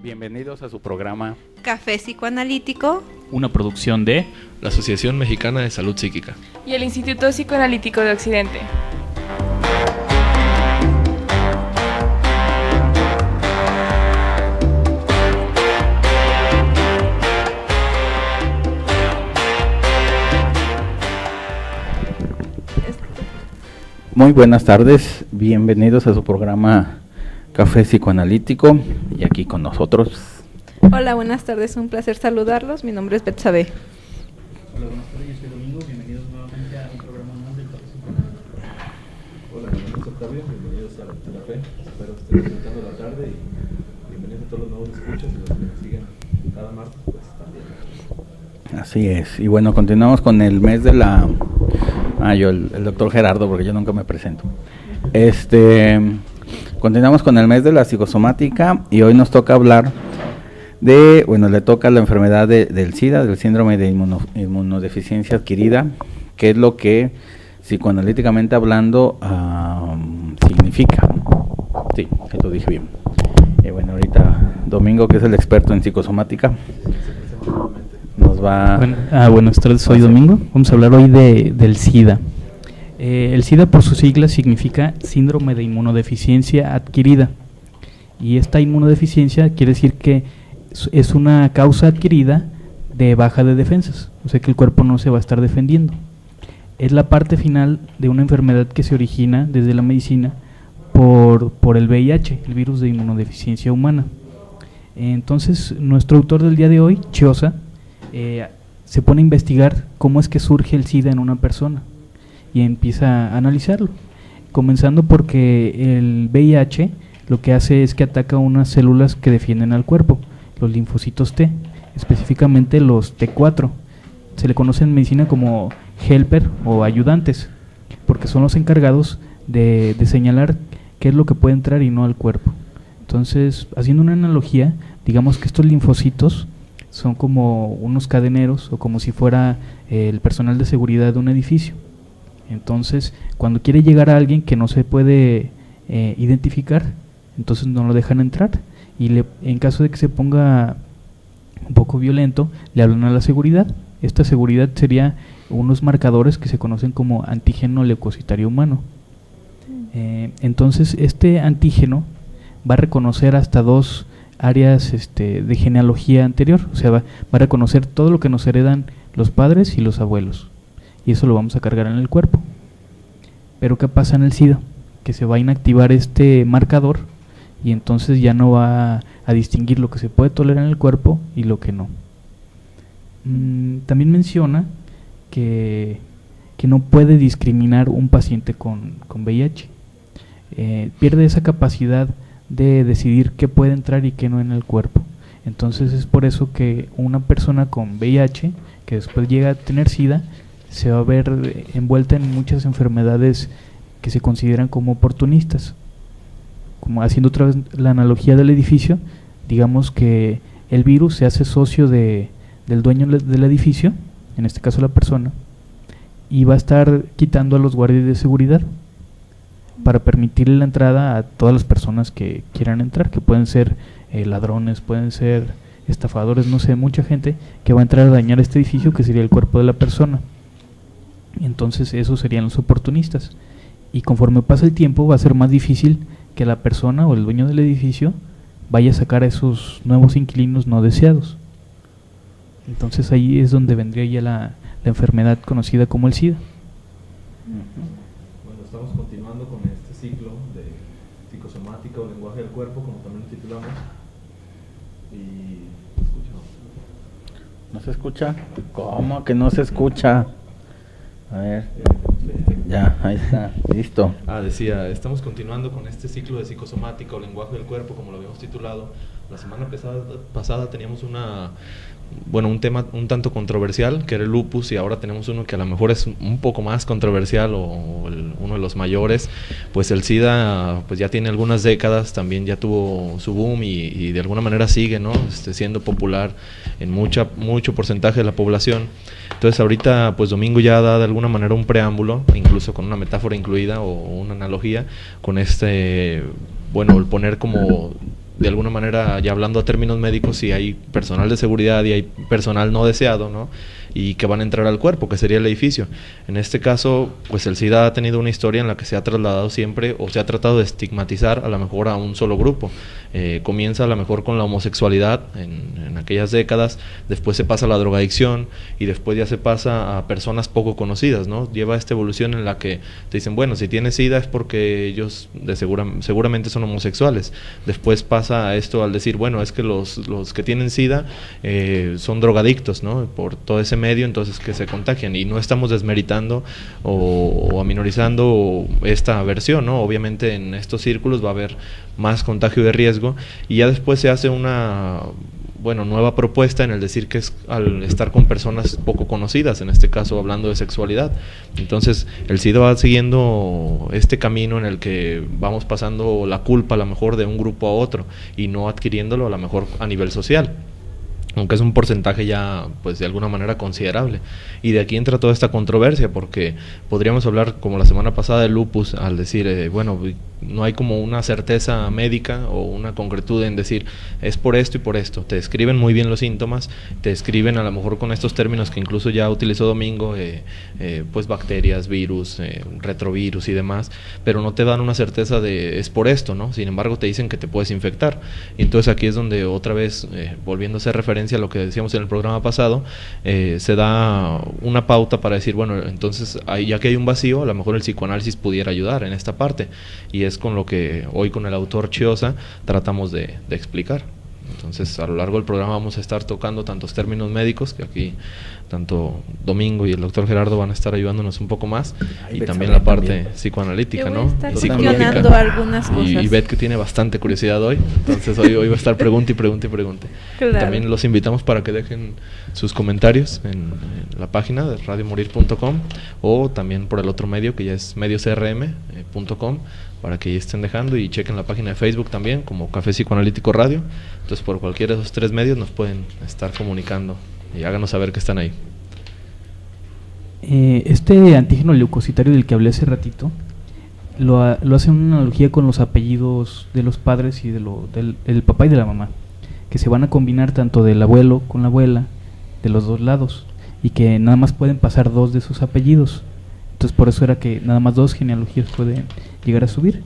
Bienvenidos a su programa Café Psicoanalítico, una producción de la Asociación Mexicana de Salud Psíquica y el Instituto Psicoanalítico de Occidente. Muy buenas tardes, bienvenidos a su programa Café Psicoanalítico y aquí con nosotros. Hola, buenas tardes, un placer saludarlos, mi nombre es Betsabe. Hola, buenas tardes, yo soy Domingo, bienvenidos nuevamente a un programa más del Café Psicoanalítico. Hola, mi nombre es Octavio, bienvenidos a Café, espero estén disfrutando la tarde y bienvenidos a todos los nuevos escuchas y los que nos siguen cada martes, pues también. Así es, y bueno, continuamos con el mes de la... yo, el doctor Gerardo, porque yo nunca me presento. Continuamos con el mes de la psicosomática y hoy nos toca hablar de, bueno, le toca la enfermedad del SIDA, del síndrome de inmunodeficiencia adquirida, que es lo que psicoanalíticamente hablando significa. Sí, lo dije bien. Y bueno, ahorita Domingo, que es el experto en psicosomática, nos va... Buenas tardes, soy Domingo. Vamos a hablar hoy del SIDA. El SIDA, por sus siglas, significa síndrome de inmunodeficiencia adquirida. Y esta inmunodeficiencia quiere decir que es una causa adquirida de baja de defensas, o sea que el cuerpo no se va a estar defendiendo. Es la parte final de una enfermedad que se origina desde la medicina por el VIH, el virus de inmunodeficiencia humana. Entonces, nuestro autor del día de hoy, Chiosa, se pone a investigar cómo es que surge el SIDA en una persona y empieza a analizarlo, comenzando porque el VIH lo que hace es que ataca unas células que defienden al cuerpo, los linfocitos T, específicamente los T4. Se le conoce en medicina como helper o ayudantes, porque son los encargados de señalar qué es lo que puede entrar y no al cuerpo. Entonces, haciendo una analogía, digamos que estos linfocitos son como unos cadeneros o como si fuera el personal de seguridad de un edificio. Entonces, cuando quiere llegar a alguien que no se puede identificar, entonces no lo dejan entrar y en caso de que se ponga un poco violento, le hablan a la seguridad. Esta seguridad sería unos marcadores que se conocen como antígeno leucocitario humano. Entonces, este antígeno va a reconocer hasta dos áreas de genealogía anterior, o sea, va a reconocer todo lo que nos heredan los padres y los abuelos, y eso lo vamos a cargar en el cuerpo. Pero ¿qué pasa en el SIDA? Que se va a inactivar este marcador y entonces ya no va a distinguir lo que se puede tolerar en el cuerpo y lo que no. También menciona que no puede discriminar un paciente con VIH. Pierde esa capacidad de decidir qué puede entrar y qué no en el cuerpo. Entonces es por eso que una persona con VIH que después llega a tener SIDA se va a ver envuelta en muchas enfermedades que se consideran como oportunistas. Como haciendo otra vez la analogía del edificio, digamos que el virus se hace socio del dueño del edificio, en este caso la persona, y va a estar quitando a los guardias de seguridad para permitirle la entrada a todas las personas que quieran entrar, que pueden ser ladrones, pueden ser estafadores, no sé, mucha gente que va a entrar a dañar este edificio que sería el cuerpo de la persona. Entonces esos serían los oportunistas, y conforme pasa el tiempo va a ser más difícil que la persona o el dueño del edificio vaya a sacar a esos nuevos inquilinos no deseados. Entonces ahí es donde vendría ya la enfermedad conocida como el SIDA. Bueno, estamos continuando con este ciclo de psicosomática o lenguaje del cuerpo, como también lo titulamos. Y ¿no se escucha? ¿Cómo que no se escucha? A ver, ya, ahí está, listo. Decía, estamos continuando con este ciclo de psicosomática o lenguaje del cuerpo, como lo habíamos titulado. La semana pasada teníamos un tema un tanto controversial, que era el lupus, y ahora tenemos uno que a lo mejor es un poco más controversial, uno de los mayores. Pues el SIDA pues ya tiene algunas décadas, también ya tuvo su boom y de alguna manera sigue, ¿no? Siendo popular en mucho porcentaje de la población. Entonces ahorita pues Domingo ya da de alguna manera un preámbulo, incluso con una metáfora incluida o una analogía con el poner como de alguna manera, ya hablando a términos médicos, si hay personal de seguridad y hay personal no deseado, ¿no? Y que van a entrar al cuerpo, que sería el edificio. En este caso, pues el SIDA ha tenido una historia en la que se ha trasladado siempre, o se ha tratado de estigmatizar a lo mejor a un solo grupo. Comienza a lo mejor con la homosexualidad en aquellas décadas, después se pasa a la drogadicción y después ya se pasa a personas poco conocidas, ¿no? Lleva esta evolución en la que te dicen, bueno, si tienes SIDA es porque ellos seguramente son homosexuales. Después pasa a esto al decir, bueno, es que los que tienen SIDA son drogadictos, ¿no? Por todo ese medio, entonces que se contagian, y no estamos desmeritando o aminorizando esta versión, ¿no? Obviamente en estos círculos va a haber más contagio de riesgo, y ya después se hace una nueva propuesta en el decir que es al estar con personas poco conocidas, en este caso hablando de sexualidad. Entonces el SIDA va siguiendo este camino en el que vamos pasando la culpa a lo mejor de un grupo a otro y no adquiriéndolo a lo mejor a nivel social, aunque es un porcentaje ya pues de alguna manera considerable. Y de aquí entra toda esta controversia, porque podríamos hablar como la semana pasada de lupus, al decir, bueno, no hay como una certeza médica o una concretud en decir es por esto y por esto. Te describen muy bien los síntomas, te describen a lo mejor con estos términos que incluso ya utilizó Domingo, pues bacterias, virus, retrovirus y demás, pero no te dan una certeza de es por esto, ¿no? Sin embargo te dicen que te puedes infectar. Y entonces aquí es donde otra vez, volviendo a hacer referencia a lo que decíamos en el programa pasado, se da una pauta para decir, bueno, entonces ya que hay un vacío, a lo mejor el psicoanálisis pudiera ayudar en esta parte, y es con lo que hoy con el autor Chiosa tratamos de explicar. Entonces a lo largo del programa vamos a estar tocando tantos términos médicos, que aquí tanto Domingo y el doctor Gerardo van a estar ayudándonos un poco más, y también la parte psicoanalítica, ¿no? Yo voy a estar cuestionando algunas cosas. Y Beth, que tiene bastante curiosidad hoy, entonces hoy va a estar pregunte y pregunte y pregunte. Claro. También los invitamos para que dejen sus comentarios en la página de radiomorir.com, o también por el otro medio que ya es mediocrm.com, para que ya estén dejando, y chequen la página de Facebook también como Café Psicoanalítico Radio. Entonces por cualquiera de esos tres medios nos pueden estar comunicando y háganos saber que están ahí. Este antígeno leucocitario del que hablé hace ratito lo hace una analogía con los apellidos de los padres y del papá y de la mamá, que se van a combinar tanto del abuelo con la abuela de los dos lados, y que nada más pueden pasar dos de sus apellidos. Entonces por eso era que nada más dos genealogías pueden llegar a subir.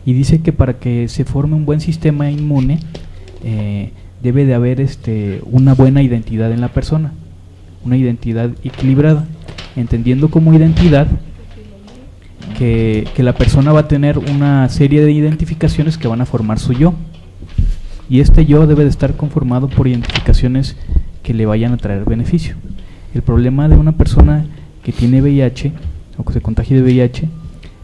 Y dice que para que se forme un buen sistema inmune debe de haber una buena identidad en la persona, una identidad equilibrada, entendiendo como identidad que la persona va a tener una serie de identificaciones que van a formar su yo, y este yo debe de estar conformado por identificaciones que le vayan a traer beneficio. El problema de una persona que tiene VIH o que se contagie de VIH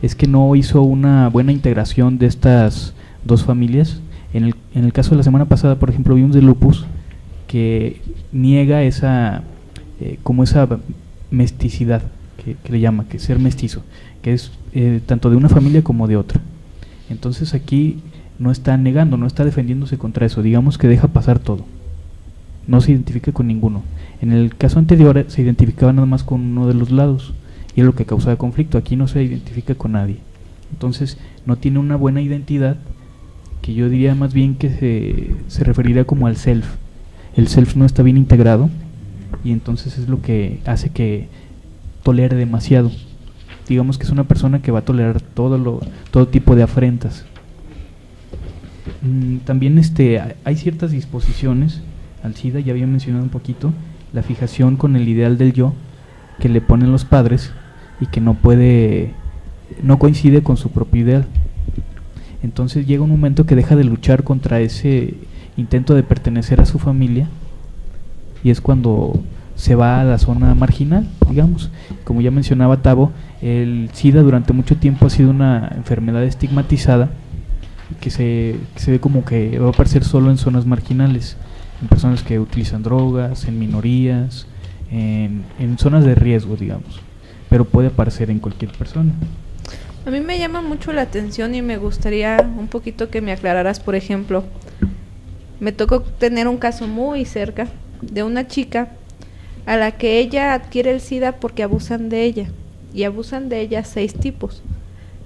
es que no hizo una buena integración de estas dos familias. En el caso de la semana pasada, por ejemplo, vimos de lupus, que niega esa mesticidad que le llama, que es ser mestizo, que es tanto de una familia como de otra. Entonces aquí no está negando, no está defendiéndose contra eso, digamos que deja pasar todo, no se identifica con ninguno. En el caso anterior se identificaba nada más con uno de los lados, y es lo que causaba conflicto. Aquí no se identifica con nadie, entonces no tiene una buena identidad, que yo diría más bien que se referiría como al self. El self no está bien integrado, y entonces es lo que hace que tolere demasiado. Digamos que es una persona que va a tolerar todo tipo de afrentas. También hay ciertas disposiciones al SIDA, ya había mencionado un poquito, la fijación con el ideal del yo que le ponen los padres, y que no coincide con su propio ideal. Entonces llega un momento que deja de luchar contra ese intento de pertenecer a su familia, y es cuando se va a la zona marginal, digamos. Como ya mencionaba Tavo, el SIDA durante mucho tiempo ha sido una enfermedad estigmatizada, que se ve como que va a aparecer solo en zonas marginales, en personas que utilizan drogas, en minorías, en zonas de riesgo, digamos, pero puede aparecer en cualquier persona. A mí me llama mucho la atención y me gustaría un poquito que me aclararas. Por ejemplo, me tocó tener un caso muy cerca de una chica a la que ella adquiere el SIDA porque abusan de ella, y abusan de ella 6 tipos.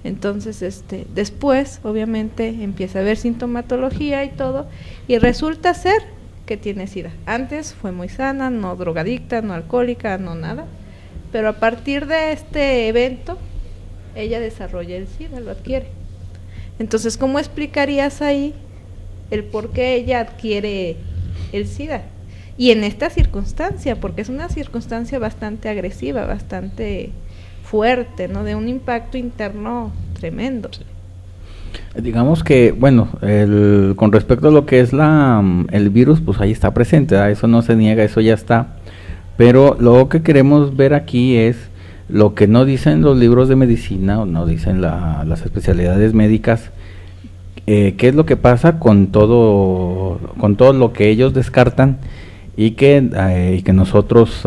Entonces, después, obviamente, empieza a haber sintomatología y todo, y resulta ser que tiene SIDA. Antes fue muy sana, no drogadicta, no alcohólica, no nada, pero a partir de este evento, ella desarrolla el SIDA, lo adquiere. Entonces, ¿cómo explicarías ahí el por qué ella adquiere el SIDA? Y en esta circunstancia, porque es una circunstancia bastante agresiva, bastante fuerte, ¿no? De un impacto interno tremendo. Sí. Digamos que, bueno, con respecto a lo que es el virus, pues ahí está presente, ¿verdad? Eso no se niega, eso ya está. Pero lo que queremos ver aquí es lo que no dicen los libros de medicina, o no dicen las especialidades médicas, qué es lo que pasa con todo lo que ellos descartan y que nosotros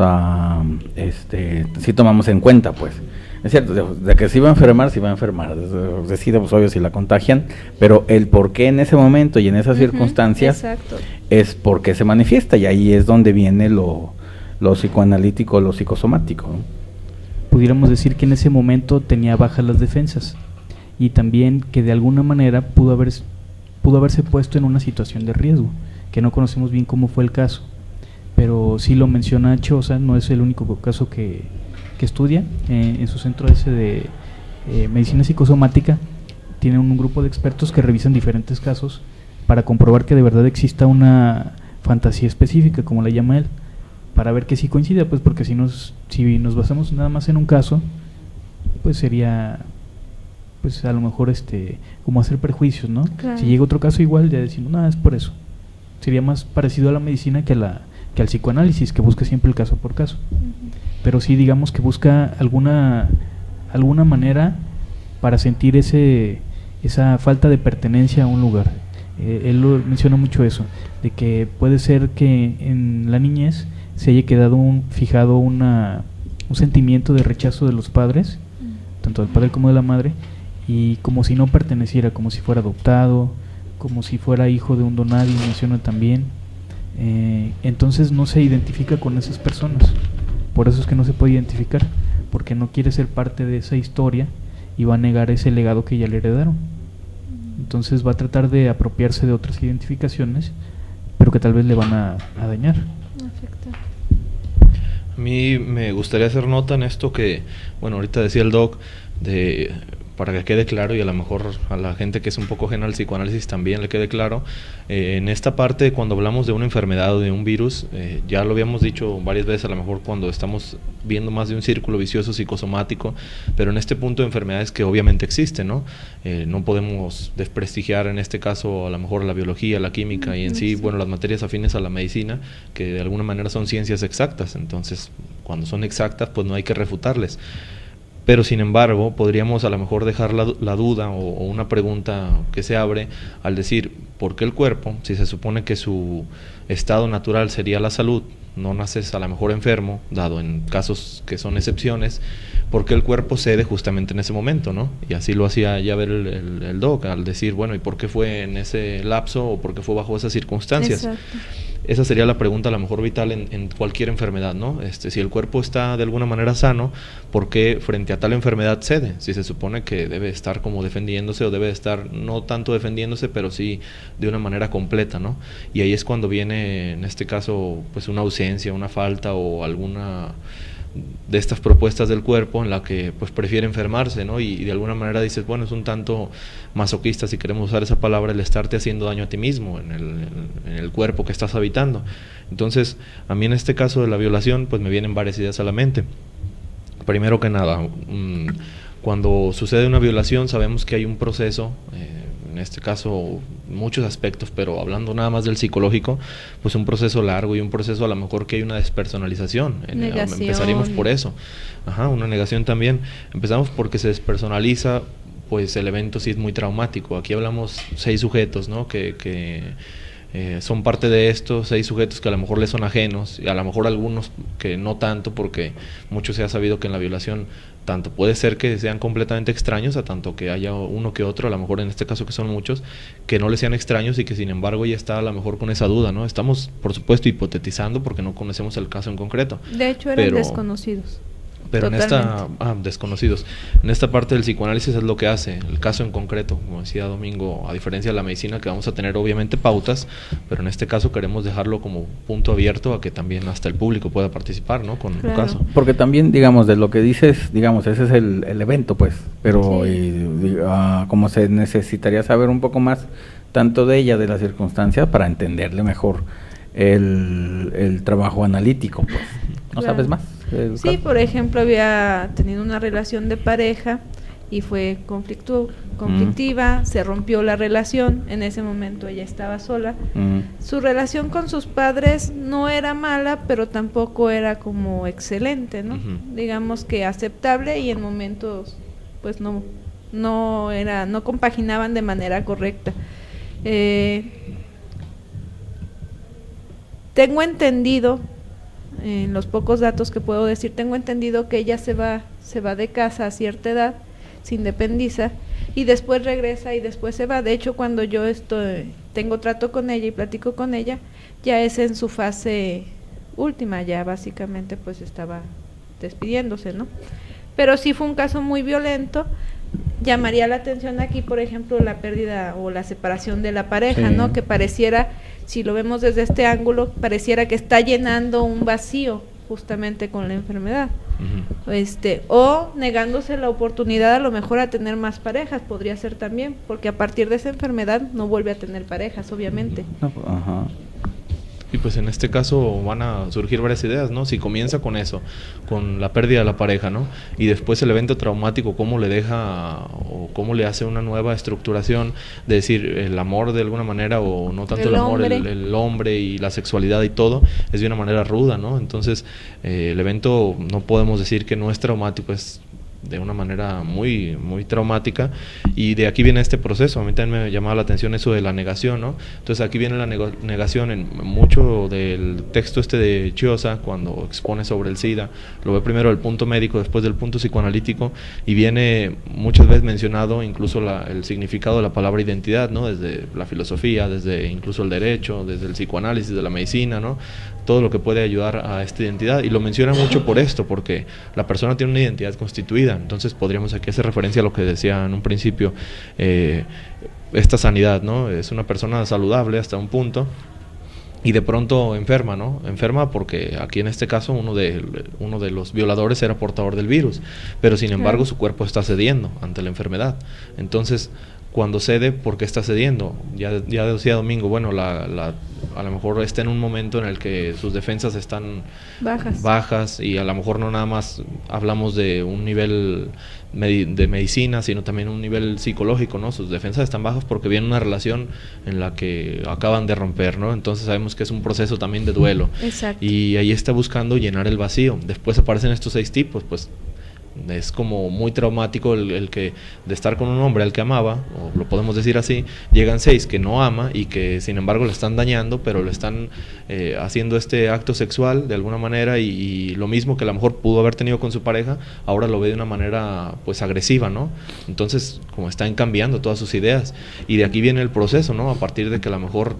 sí tomamos en cuenta, pues. Es cierto, de que se iba a enfermar, de SIDA, pues obvio si la contagian, pero el por qué en ese momento y en esas circunstancias exacto. Es porque se manifiesta, y ahí es donde viene lo psicoanalítico, lo psicosomático, ¿no? Pudiéramos decir que en ese momento tenía bajas las defensas, y también que de alguna manera pudo haberse puesto en una situación de riesgo, que no conocemos bien cómo fue el caso, pero sí lo menciona Choza, no es el único caso que estudia. En su centro de medicina psicosomática tienen un grupo de expertos que revisan diferentes casos para comprobar que de verdad exista una fantasía específica, como la llama él, para ver que sí coincide, pues porque si nos basamos nada más en un caso, pues sería pues a lo mejor como hacer prejuicios, ¿no? Claro. Si llega otro caso igual, ya decimos, no, es por eso. Sería más parecido a la medicina que al psicoanálisis, que busca siempre el caso por caso. Pero sí, digamos que busca alguna manera para sentir esa falta de pertenencia a un lugar. Él menciona mucho eso, de que puede ser que en la niñez se haya quedado fijado un sentimiento de rechazo de los padres, tanto del padre como de la madre, y como si no perteneciera, como si fuera adoptado, como si fuera hijo de un donadie, menciona también. Entonces no se identifica con esas personas. Por eso es que no se puede identificar, porque no quiere ser parte de esa historia y va a negar ese legado que ya le heredaron. Entonces va a tratar de apropiarse de otras identificaciones, pero que tal vez le van a dañar. Afecta. A mí me gustaría hacer nota en esto que, bueno, ahorita decía el doc, para que quede claro, y a lo mejor a la gente que es un poco ajena al psicoanálisis también le quede claro, en esta parte cuando hablamos de una enfermedad o de un virus, ya lo habíamos dicho varias veces, a lo mejor cuando estamos viendo más de un círculo vicioso psicosomático, pero en este punto de enfermedades que obviamente existen, ¿no? No podemos desprestigiar en este caso a lo mejor la biología, la química y en sí, bueno, las materias afines a la medicina, que de alguna manera son ciencias exactas, entonces cuando son exactas pues no hay que refutarles. Pero sin embargo, podríamos a lo mejor dejar la duda o una pregunta que se abre al decir, ¿por qué el cuerpo, si se supone que su estado natural sería la salud, no naces a lo mejor enfermo, dado en casos que son excepciones, ¿por qué el cuerpo cede justamente en ese momento, ¿no? Y así lo hacía ya ver el doc, al decir, bueno, ¿y por qué fue en ese lapso o por qué fue bajo esas circunstancias? Exacto. Esa sería la pregunta a lo mejor vital en cualquier enfermedad, ¿no? Si el cuerpo está de alguna manera sano, ¿por qué frente a tal enfermedad cede? Si se supone que debe estar como defendiéndose o debe estar no tanto defendiéndose, pero sí de una manera completa, ¿no? Y ahí es cuando viene, en este caso, pues una ausencia, una falta o alguna de estas propuestas del cuerpo en la que pues prefiere enfermarse, ¿no? Y de alguna manera dices, bueno, es un tanto masoquista, si queremos usar esa palabra, el estarte haciendo daño a ti mismo en el cuerpo que estás habitando. Entonces, a mí en este caso de la violación, pues me vienen varias ideas a la mente. Primero que nada, cuando sucede una violación sabemos que hay un proceso, en este caso muchos aspectos, pero hablando nada más del psicológico, pues un proceso largo y un proceso a lo mejor que hay una despersonalización. Empezaríamos por eso. Una negación también. Empezamos porque se despersonaliza, pues el evento sí es muy traumático. Aquí hablamos 6 sujetos, ¿no? que son parte de estos 6 sujetos que a lo mejor les son ajenos y a lo mejor algunos que no tanto, porque mucho se ha sabido que en la violación tanto puede ser que sean completamente extraños a tanto que haya uno que otro, a lo mejor en este caso que son muchos, que no les sean extraños y que sin embargo ya está a lo mejor con esa duda, ¿no? Estamos por supuesto hipotetizando porque no conocemos el caso en concreto. De hecho eran desconocidos. Pero Totalmente. en esta, desconocidos, en esta parte del psicoanálisis es lo que hace, el caso en concreto, como decía Domingo, a diferencia de la medicina que vamos a tener obviamente pautas, pero en este caso queremos dejarlo como punto abierto a que también hasta el público pueda participar, ¿no? Con Claro. un caso. Porque también, digamos, de lo que dices, digamos, ese es el evento, pues, pero Sí. como se necesitaría saber un poco más, tanto de ella, de las circunstancias, para entenderle mejor el trabajo analítico, pues. ¿No Claro. sabes más? Sí, por ejemplo, había tenido una relación de pareja y fue conflictiva, se rompió la relación, en ese momento ella estaba sola. Su relación con sus padres no era mala, pero tampoco era como excelente, ¿no? Ujú. Digamos que aceptable, y en momentos pues no compaginaban de manera correcta. Tengo entendido, en los pocos datos que puedo decir, tengo entendido que ella se va de casa a cierta edad, se independiza y después regresa y después se va. De hecho, cuando yo tengo trato con ella y platico con ella, ya es en su fase última, ya básicamente pues estaba despidiéndose, ¿no? Pero sí fue un caso muy violento. Llamaría la atención aquí, por ejemplo, la pérdida o la separación de la pareja, Sí. ¿no? Que pareciera, si lo vemos desde este ángulo, pareciera que está llenando un vacío justamente con la enfermedad. Ujú. O negándose la oportunidad a lo mejor a tener más parejas, podría ser también, porque a partir de esa enfermedad no vuelve a tener parejas, obviamente. Ajá. Y pues en este caso van a surgir varias ideas, ¿no? Si comienza con eso, con la pérdida de la pareja, ¿no? Y después el evento traumático, cómo le deja o cómo le hace una nueva estructuración, de decir, el amor de alguna manera, o no tanto el amor, el hombre y la sexualidad y todo, es de una manera ruda, ¿no? Entonces, el evento no podemos decir que no es traumático, es de una manera muy muy traumática, y de aquí viene este proceso. A mí también me llamaba la atención eso de la negación, ¿no? Entonces aquí viene la negación en mucho del texto de Chiosa, cuando expone sobre el SIDA, lo ve primero del punto médico, después del punto psicoanalítico, y viene muchas veces mencionado incluso el significado de la palabra identidad, ¿no? Desde la filosofía, desde incluso el derecho, desde el psicoanálisis, de la medicina, ¿no? Todo lo que puede ayudar a esta identidad, y lo menciona mucho por esto, porque la persona tiene una identidad constituida. Entonces podríamos aquí hacer referencia a lo que decía en un principio, esta sanidad, ¿no? Es una persona saludable hasta un punto, y de pronto enferma, ¿no? Enferma porque aquí en este caso uno de los violadores era portador del virus, pero sin embargo su cuerpo está cediendo ante la enfermedad. Entonces, cuando cede, ¿por qué está cediendo? Ya decía Domingo, bueno, a lo mejor está en un momento en el que sus defensas están bajas, y a lo mejor no nada más hablamos de un nivel de medicina, sino también un nivel psicológico, ¿no? Sus defensas están bajas porque viene una relación en la que acaban de romper, ¿no? Entonces sabemos que es un proceso también de duelo. Exacto. Y ahí está buscando llenar el vacío. Después aparecen estos 6 tipos, pues es como muy traumático el que de estar con un hombre al que amaba, o lo podemos decir así, llegan 6 que no ama y que sin embargo le están dañando, pero le están haciendo este acto sexual de alguna manera, y lo mismo que a lo mejor pudo haber tenido con su pareja, ahora lo ve de una manera pues agresiva, ¿no? Entonces, como están cambiando todas sus ideas, y de aquí viene el proceso, ¿no? A partir de que a lo mejor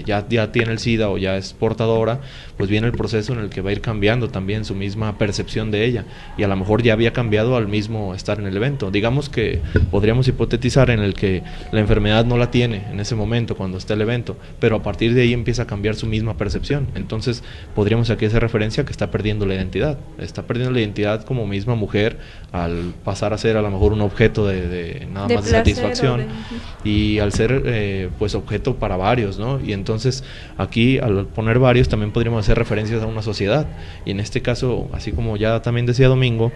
ya tiene el SIDA o ya es portadora, pues viene el proceso en el que va a ir cambiando también su misma percepción de ella, y a lo mejor ya había cambiado al mismo estar en el evento. Digamos que podríamos hipotetizar en el que la enfermedad no la tiene en ese momento cuando está el evento, pero a partir de ahí empieza a cambiar su misma percepción. Entonces podríamos aquí hacer referencia a que está perdiendo la identidad como misma mujer, al pasar a ser a lo mejor un objeto de nada más de satisfacción, y al ser pues objeto para varios, ¿no? Y entonces aquí al poner varios también podríamos hacer referencias a una sociedad, y en este caso, así como ya también decía Domingo,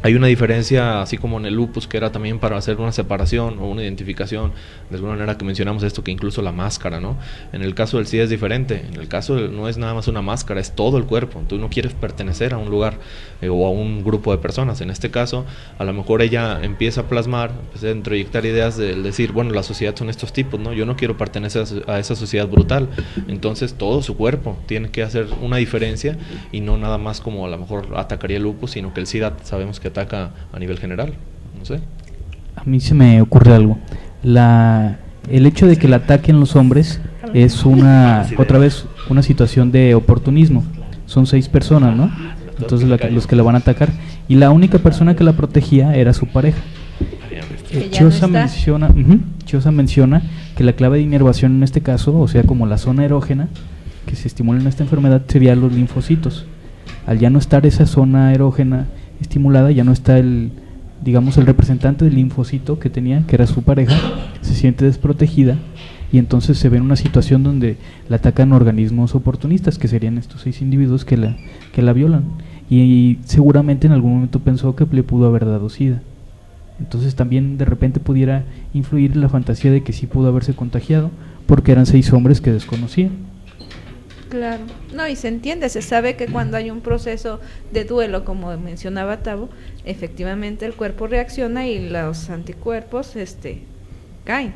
hay una diferencia, así como en el lupus, que era también para hacer una separación o una identificación, de alguna manera que mencionamos esto, que incluso la máscara, ¿no? En el caso del SIDA es diferente. En el caso no es nada más una máscara, es todo el cuerpo. Tú no quieres pertenecer a un lugar o a un grupo de personas. En este caso, a lo mejor ella empieza a plasmar, empieza a introyectar ideas de decir, bueno, la sociedad son estos tipos, ¿no? Yo no quiero pertenecer a esa sociedad brutal. Entonces todo su cuerpo tiene que hacer una diferencia, y no nada más como a lo mejor atacaría el lupus, sino que el SIDA sabemos que ataca a nivel general, no sé. A mí se me ocurre algo. El hecho de que la ataquen los hombres es otra vez una situación de oportunismo. Son 6 personas, ¿no? entonces los que la van a atacar, y la única persona que la protegía era su pareja. Que ya Chiosa no está. menciona, Chiosa menciona que la clave de inervación en este caso, o sea, como la zona erógena que se estimula en esta enfermedad, sería los linfocitos. Al ya no estar esa zona erógena estimulada, ya no está el representante del linfocito que tenía, que era su pareja, se siente desprotegida, y entonces se ve en una situación donde la atacan organismos oportunistas, que serían estos 6 individuos que la violan, y seguramente en algún momento pensó que le pudo haber dado SIDA. Entonces también de repente pudiera influir la fantasía de que sí pudo haberse contagiado, porque eran 6 hombres que desconocían. Claro, no, y se entiende, se sabe que cuando hay un proceso de duelo, como mencionaba Tavo, efectivamente el cuerpo reacciona y los anticuerpos caen.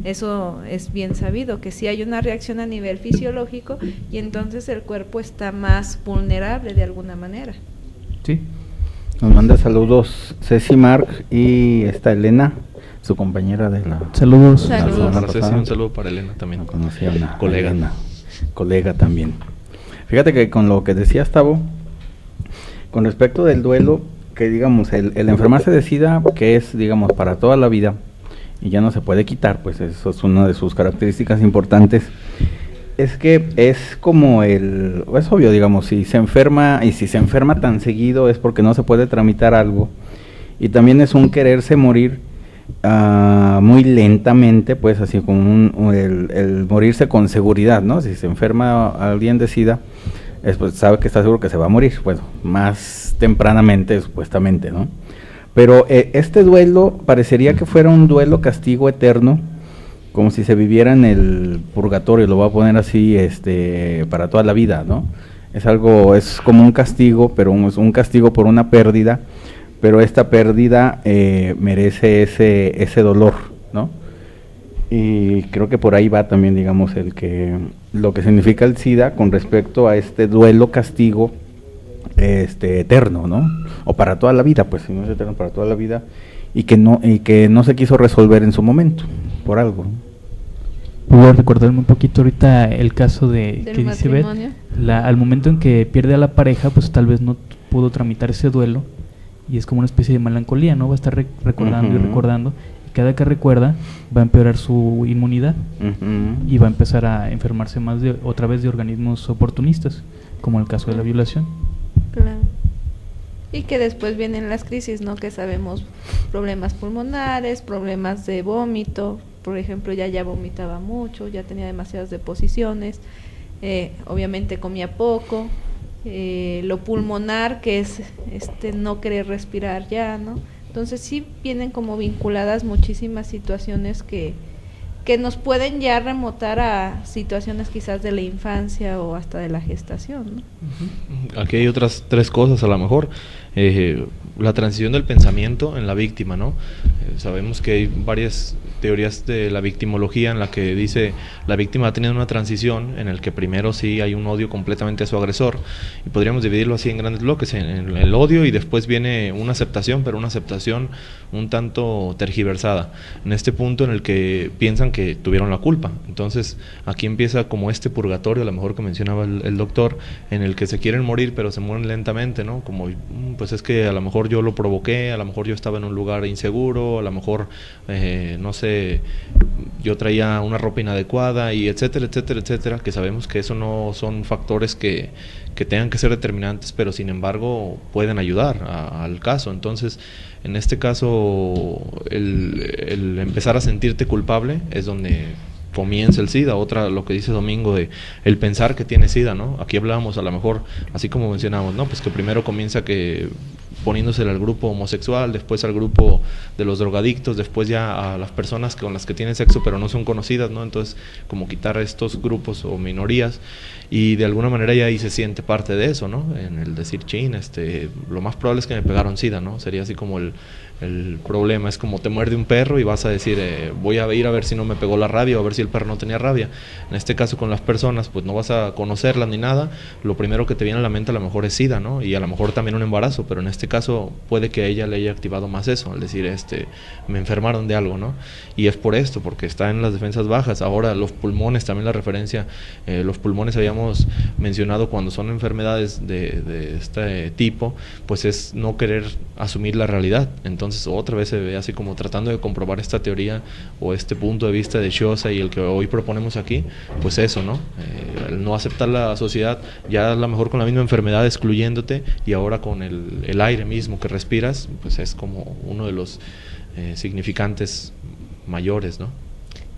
Eso es bien sabido, que sí hay una reacción a nivel fisiológico y entonces el cuerpo está más vulnerable de alguna manera. Sí. Nos manda saludos Ceci Marc y está Elena, su compañera de la... Saludos. Saludos. Para Ceci, un saludo para Elena también. No conocía una Colega. Elena, colega también. Fíjate que con lo que decías, Tavo, con respecto del duelo, que digamos, el enfermarse de SIDA, que es, digamos, para toda la vida, y ya no se puede quitar, pues eso es una de sus características importantes, es que es como es obvio, digamos, si se enferma tan seguido es porque no se puede tramitar algo, y también es un quererse morir muy lentamente, pues así como el morirse con seguridad, ¿no? Si se enferma alguien de SIDA, pues sabe que está seguro que se va a morir, bueno, más tempranamente supuestamente, ¿no? Pero este duelo parecería que fuera un duelo castigo eterno, como si se viviera en el purgatorio, lo voy a poner así, para toda la vida, ¿no? Es como un castigo, pero es un castigo por una pérdida, pero esta pérdida merece ese dolor, ¿no? Y creo que por ahí va también, digamos, lo que significa el SIDA con respecto a este duelo castigo eterno, ¿no? O para toda la vida, pues, si no es eterno, para toda la vida, y que no se quiso resolver en su momento, por algo, ¿no? Puedo recordarme un poquito ahorita el caso que dice Beth, al momento en que pierde a la pareja, pues tal vez no pudo tramitar ese duelo, y es como una especie de melancolía, ¿no? Va a estar recordando y recordando, y cada que recuerda va a empeorar su inmunidad, y va a empezar a enfermarse otra vez de organismos oportunistas, como el caso de la violación. Claro. Y que después vienen las crisis, ¿no? Que sabemos, problemas pulmonares, problemas de vómito, por ejemplo, ya vomitaba mucho, ya tenía demasiadas deposiciones, obviamente comía poco, lo pulmonar, que es no querer respirar ya, ¿no? Entonces sí vienen como vinculadas muchísimas situaciones que nos pueden ya remontar a situaciones quizás de la infancia o hasta de la gestación, ¿no? Aquí hay otras 3 cosas a lo mejor. La transición del pensamiento en la víctima, ¿no? Sabemos que hay varias teorías de la victimología en la que dice la víctima ha tenido una transición en el que primero sí hay un odio completamente a su agresor, y podríamos dividirlo así en grandes bloques, en el odio, y después viene una aceptación, pero una aceptación un tanto tergiversada, en este punto en el que piensan que tuvieron la culpa. Entonces aquí empieza como este purgatorio, a lo mejor que mencionaba el doctor, en el que se quieren morir pero se mueren lentamente, ¿no? Como pues es que a lo mejor yo lo provoqué, a lo mejor yo estaba en un lugar inseguro, a lo mejor no sé, yo traía una ropa inadecuada, y etcétera, etcétera, etcétera, que sabemos que eso no son factores que tengan que ser determinantes, pero sin embargo pueden ayudar al caso. Entonces, en este caso, el empezar a sentirte culpable es donde comienza el SIDA. Otra, lo que dice Domingo, de el pensar que tiene SIDA, ¿no? Aquí hablábamos a lo mejor, así como mencionamos, ¿no? Pues que primero comienza poniéndosele al grupo homosexual, después al grupo de los drogadictos, después ya a las personas con las que tienen sexo pero no son conocidas, ¿no? Entonces, como quitar estos grupos o minorías, y de alguna manera ya ahí se siente parte de eso, ¿no? En el decir, chin, lo más probable es que me pegaron SIDA, ¿no? Sería así como el problema. Es como te muerde un perro y vas a decir, voy a ir a ver si no me pegó la rabia o a ver si el perro no tenía rabia. En este caso con las personas, pues no vas a conocerlas ni nada, lo primero que te viene a la mente a lo mejor es SIDA, ¿no? Y a lo mejor también un embarazo, pero en este caso puede que a ella le haya activado más eso, al decir, me enfermaron de algo, ¿no? Y es por esto, porque está en las defensas bajas. Ahora los pulmones, también la referencia, los pulmones habíamos mencionado cuando son enfermedades de este tipo, pues es no querer asumir la realidad. Entonces otra vez se ve así como tratando de comprobar esta teoría o este punto de vista de Xhosa y el que hoy proponemos aquí, pues eso, ¿no? El no aceptar la sociedad, ya a lo mejor con la misma enfermedad excluyéndote, y ahora con el aire mismo que respiras, pues es como uno de los significantes mayores, ¿no?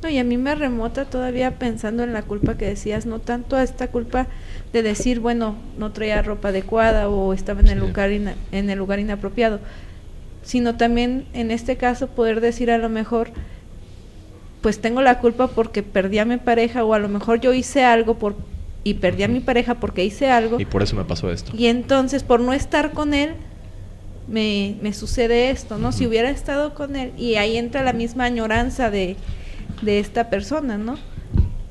No, y a mí me remota todavía pensando en la culpa que decías, no tanto a esta culpa de decir, bueno, no traía ropa adecuada o estaba en el lugar inapropiado, sino también en este caso poder decir a lo mejor, pues tengo la culpa porque perdí a mi pareja, o a lo mejor yo hice algo y perdí a mi pareja porque hice algo. Y por eso me pasó esto. Y entonces por no estar con él me sucede esto, ¿no? Si hubiera estado con él, y ahí entra la misma añoranza de esta persona, ¿no?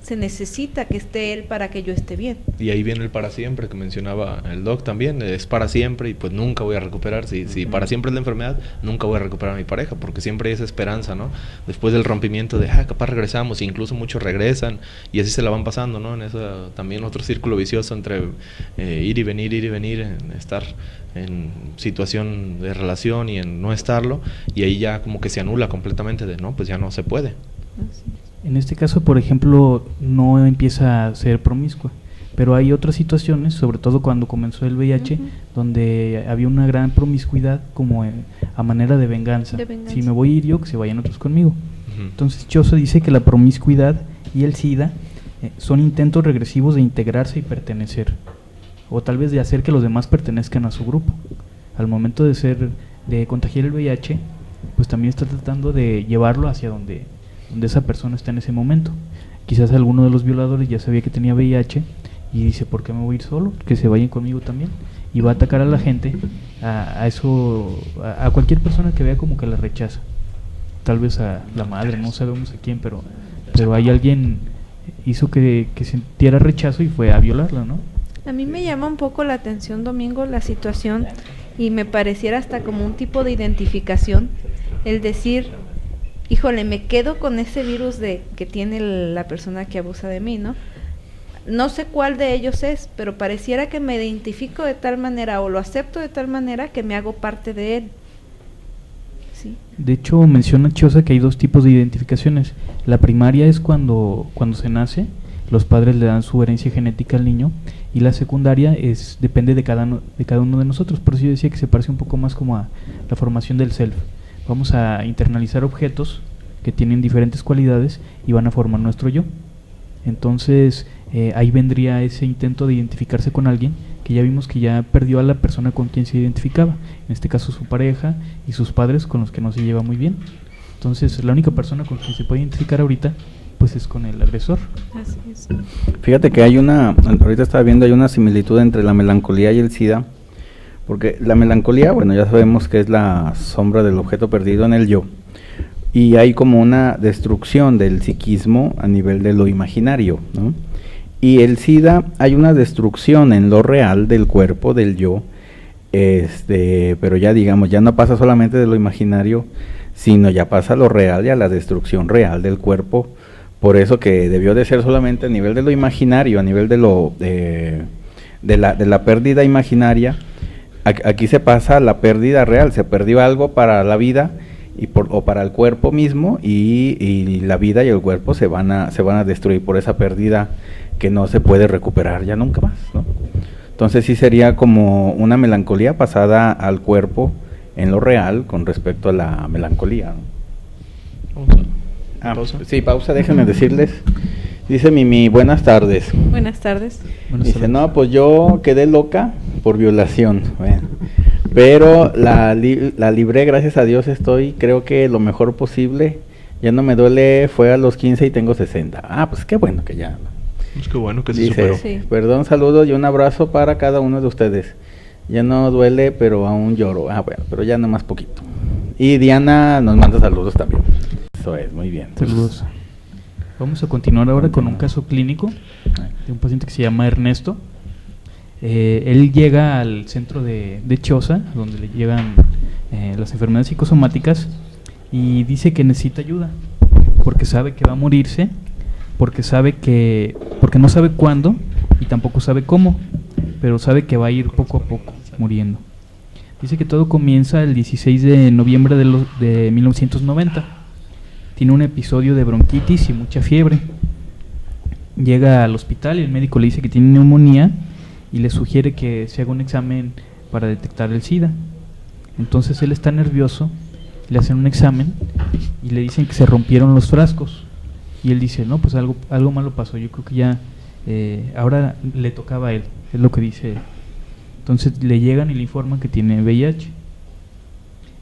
Se necesita que esté él para que yo esté bien. Y ahí viene el para siempre que mencionaba el doc también, es para siempre, y pues nunca voy a recuperar, si para siempre es la enfermedad, nunca voy a recuperar a mi pareja, porque siempre hay esa esperanza, ¿no? Después del rompimiento de, capaz regresamos, incluso muchos regresan, y así se la van pasando, ¿no? En eso también otro círculo vicioso entre ir y venir, en estar en situación de relación y en no estarlo, y ahí ya como que se anula completamente de, no, pues ya no se puede. En este caso, por ejemplo, no empieza a ser promiscua, pero hay otras situaciones, sobre todo cuando comenzó el VIH, donde había una gran promiscuidad como a manera de venganza. Si me voy a ir yo, que se vayan otros conmigo. Entonces Xhosa dice que la promiscuidad y el SIDA son intentos regresivos de integrarse y pertenecer, o tal vez de hacer que los demás pertenezcan a su grupo. Al momento de contagiar el VIH, pues también está tratando de llevarlo hacia donde esa persona está en ese momento. Quizás alguno de los violadores ya sabía que tenía VIH y dice, ¿por qué me voy a ir solo? Que se vayan conmigo también. Y va a atacar a la gente, a cualquier persona que vea como que la rechaza. Tal vez a la madre, no sabemos a quién, pero hay alguien hizo que sintiera rechazo y fue a violarla, ¿no? A mí me llama un poco la atención, Domingo, la situación, y me pareciera hasta como un tipo de identificación, el decir, híjole, me quedo con ese virus que tiene la persona que abusa de mí, ¿no? No sé cuál de ellos es, pero pareciera que me identifico de tal manera o lo acepto de tal manera que me hago parte de él. ¿Sí? De hecho, menciona Xhosa que hay dos tipos de identificaciones. La primaria es cuando se nace, los padres le dan su herencia genética al niño, y la secundaria depende de cada uno de nosotros. Por eso yo decía que se parece un poco más como a la formación del self. Vamos a internalizar objetos que tienen diferentes cualidades y van a formar nuestro yo. Entonces ahí vendría ese intento de identificarse con alguien que ya vimos que ya perdió a la persona con quien se identificaba, en este caso su pareja y sus padres con los que no se lleva muy bien. Entonces la única persona con quien se puede identificar ahorita pues es con el agresor. Así es. Fíjate que ahorita estaba viendo, hay una similitud entre la melancolía y el SIDA, porque la melancolía, bueno, ya sabemos que es la sombra del objeto perdido en el yo, y hay como una destrucción del psiquismo a nivel de lo imaginario, ¿no? Y el SIDA, hay una destrucción en lo real del cuerpo, del yo, pero ya digamos, ya no pasa solamente de lo imaginario, sino ya pasa a lo real y a la destrucción real del cuerpo. Por eso que debió de ser solamente a nivel de lo imaginario, a nivel de la pérdida imaginaria. Aquí se pasa a la pérdida real, se perdió algo para la vida o para el cuerpo mismo, y la vida y el cuerpo se van a destruir por esa pérdida que no se puede recuperar ya nunca más, ¿no? Entonces sí sería como una melancolía pasada al cuerpo en lo real con respecto a la melancolía, ¿no? Pausa. Sí, pausa, déjenme decirles. Dice Mimi, buenas tardes. Buenas tardes. Dice, no, pues yo quedé loca por violación. Bueno, pero la libré, gracias a Dios creo que lo mejor posible. Ya no me duele, fue a los 15 y tengo 60. Pues qué bueno que ya. Pues qué bueno que se dice, superó. Sí. Perdón, saludos y un abrazo para cada uno de ustedes. Ya no duele, pero aún lloro. Bueno, pero ya nomás poquito. Y Diana nos manda saludos también. Eso es, muy bien. Saludos. Vamos a continuar ahora con un caso clínico de un paciente que se llama Ernesto. Él llega al centro de Choza, donde le llegan las enfermedades psicosomáticas, y dice que necesita ayuda, porque sabe que va a morirse, porque no sabe cuándo y tampoco sabe cómo, pero sabe que va a ir poco a poco muriendo. Dice que todo comienza el 16 de noviembre de 1990. Tiene un episodio de bronquitis y mucha fiebre. Llega al hospital y el médico le dice que tiene neumonía y le sugiere que se haga un examen para detectar el SIDA. Entonces él está nervioso, le hacen un examen y le dicen que se rompieron los frascos. Y él dice, no, pues algo malo pasó, yo creo que ya ahora le tocaba a él, es lo que dice él. Entonces le llegan y le informan que tiene VIH.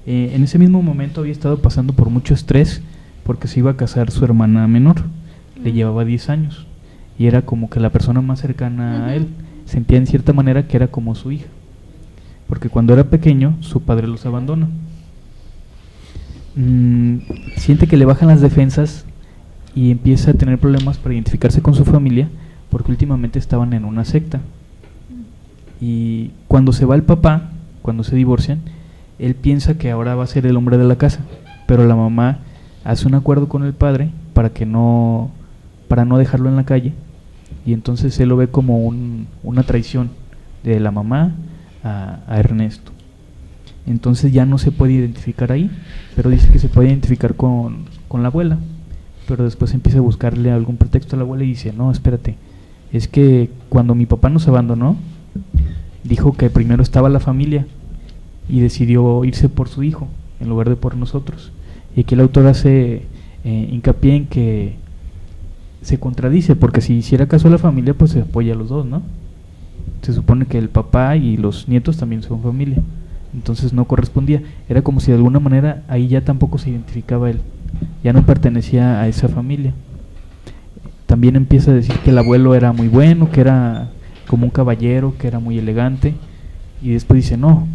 En ese mismo momento había estado pasando por mucho estrés porque se iba a casar su hermana menor, le llevaba 10 años y era como que la persona más cercana a él. Sentía en cierta manera que era como su hija, porque cuando era pequeño su padre los abandona. Siente que le bajan las defensas y empieza a tener problemas para identificarse con su familia, porque últimamente estaban en una secta. Y cuando se va el papá, cuando se divorcian, él piensa que ahora va a ser el hombre de la casa, pero la mamá hace un acuerdo con el padre para no dejarlo en la calle, y entonces él lo ve como una traición de la mamá a Ernesto. Entonces ya no se puede identificar ahí, pero dice que se puede identificar con la abuela, pero después empieza a buscarle algún pretexto a la abuela y dice, no, espérate, es que cuando mi papá nos abandonó, dijo que primero estaba la familia y decidió irse por su hijo en lugar de por nosotros. Y aquí el autor hace hincapié en que se contradice, porque si hiciera caso a la familia, pues se apoya a los dos, ¿no? Se supone que el papá y los nietos también son familia, entonces no correspondía. Era como si de alguna manera ahí ya tampoco se identificaba él, ya no pertenecía a esa familia. También empieza a decir que el abuelo era muy bueno, que era como un caballero, que era muy elegante, y después dice, no,